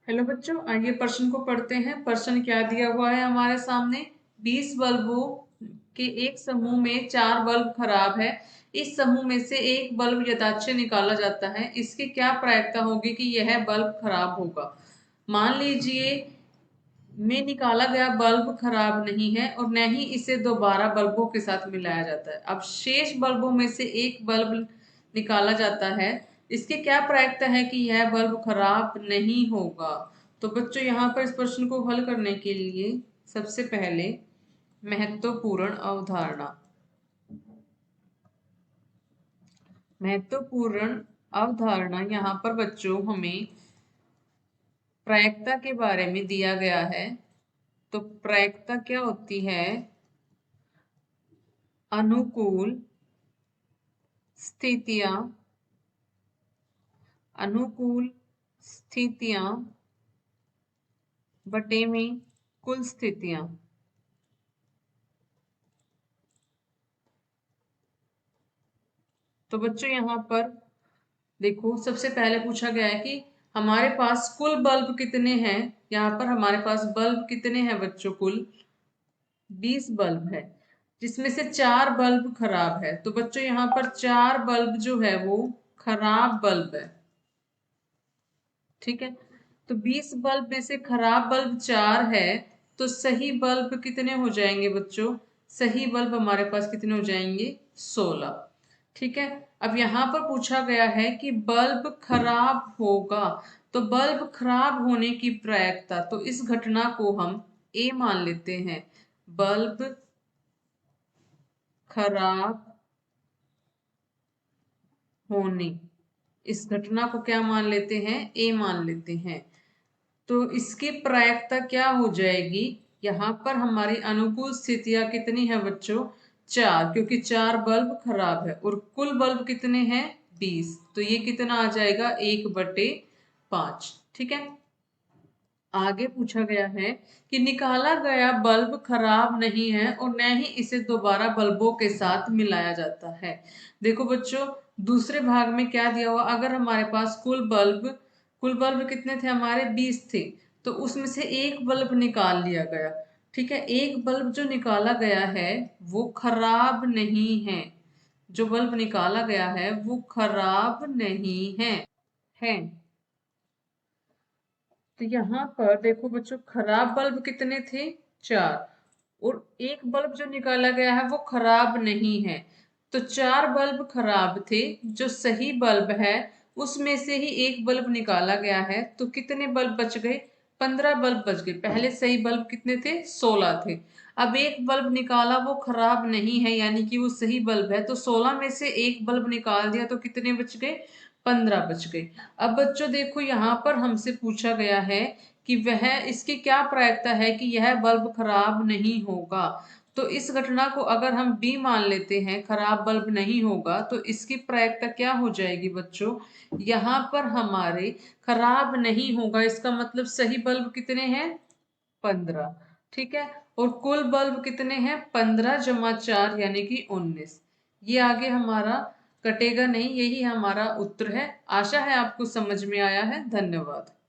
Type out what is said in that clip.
Hello बच्चों, आइए प्रश्न को पढ़ते हैं। प्रश्न क्या दिया हुआ है हमारे सामने। 20 बल्बों के एक समूह में 4 बल्ब खराब है। इस समूह में से एक बल्ब यथाच्छ निकाला जाता है। इसकी क्या प्रायिकता होगी कि यह बल्ब खराब होगा। मान लीजिए में निकाला गया बल्ब खराब नहीं है और न ही इसे दोबारा बल्बों के साथ मिलाया जाता है। अब शेष बल्बों में से एक बल्ब निकाला जाता है। इसकी क्या प्रायिकता है कि यह बल्ब खराब नहीं होगा। तो बच्चों यहाँ पर इस प्रश्न को हल करने के लिए सबसे पहले महत्वपूर्ण अवधारणा यहाँ पर बच्चों हमें प्रायिकता के बारे में दिया गया है। तो प्रायिकता क्या होती है? अनुकूल स्थितियां बटे में कुल स्थितियां। तो बच्चों यहाँ पर देखो, सबसे पहले पूछा गया है कि हमारे पास कुल बल्ब कितने हैं। यहाँ पर हमारे पास बल्ब कितने हैं बच्चों? कुल 20 बल्ब है, जिसमें से 4 बल्ब खराब है। तो बच्चों यहाँ पर 4 बल्ब जो है वो खराब बल्ब है। ठीक है, तो 20 बल्ब में से खराब बल्ब 4 है। तो सही बल्ब कितने हो जाएंगे बच्चों? सही बल्ब हमारे पास कितने हो जाएंगे? 16। ठीक है, अब यहाँ पर पूछा गया है कि बल्ब खराब होगा। तो बल्ब खराब होने की प्रायिकता, तो इस घटना को हम ए मान लेते हैं। बल्ब खराब होने, इस घटना को क्या मान लेते हैं? ए मान लेते हैं। तो इसकी प्रायिकता क्या हो जाएगी? यहाँ पर हमारी अनुकूल स्थितियां कितनी है बच्चों? 4, क्योंकि 4 बल्ब खराब है और कुल बल्ब कितने हैं? 20। तो ये कितना आ जाएगा? 1/5। ठीक है, आगे पूछा गया है कि निकाला गया बल्ब खराब नहीं है और न ही इसे दोबारा बल्बों के साथ मिलाया जाता है। देखो बच्चों, दूसरे भाग में क्या दिया हुआ, अगर हमारे पास कुल बल्ब कितने थे हमारे? 20 थे। तो उसमें से एक बल्ब निकाल लिया गया। ठीक है, एक बल्ब जो निकाला गया है वो खराब नहीं है। जो बल्ब निकाला गया है वो खराब नहीं है। तो यहाँ पर देखो बच्चों, खराब बल्ब कितने थे? 4। और एक बल्ब जो निकाला गया है वो खराब नहीं है। तो 4 बल्ब खराब थे। जो सही बल्ब है उसमें से ही एक बल्ब निकाला गया है। तो कितने बल्ब बच गए? 15 बल्ब बच गए। पहले सही बल्ब कितने थे? 16 थे। अब एक बल्ब निकाला, वो खराब नहीं है, यानी कि वो सही बल्ब है। तो 16 में से एक बल्ब निकाल दिया तो कितने बच गए? 15 बच गए। अब बच्चों देखो, यहाँ पर हमसे पूछा गया है कि वह इसकी क्या प्रायिकता है कि यह बल्ब खराब नहीं होगा। तो इस घटना को अगर हम बी मान लेते हैं, खराब बल्ब नहीं होगा, तो इसकी प्रायिकता क्या हो जाएगी बच्चों? यहाँ पर हमारे खराब नहीं होगा, इसका मतलब सही बल्ब कितने हैं? 15। ठीक है, और कुल बल्ब कितने हैं? 15 जमा 4 यानी कि 19। ये आगे हमारा कटेगा नहीं, यही हमारा उत्तर है। आशा है आपको समझ में आया है। धन्यवाद।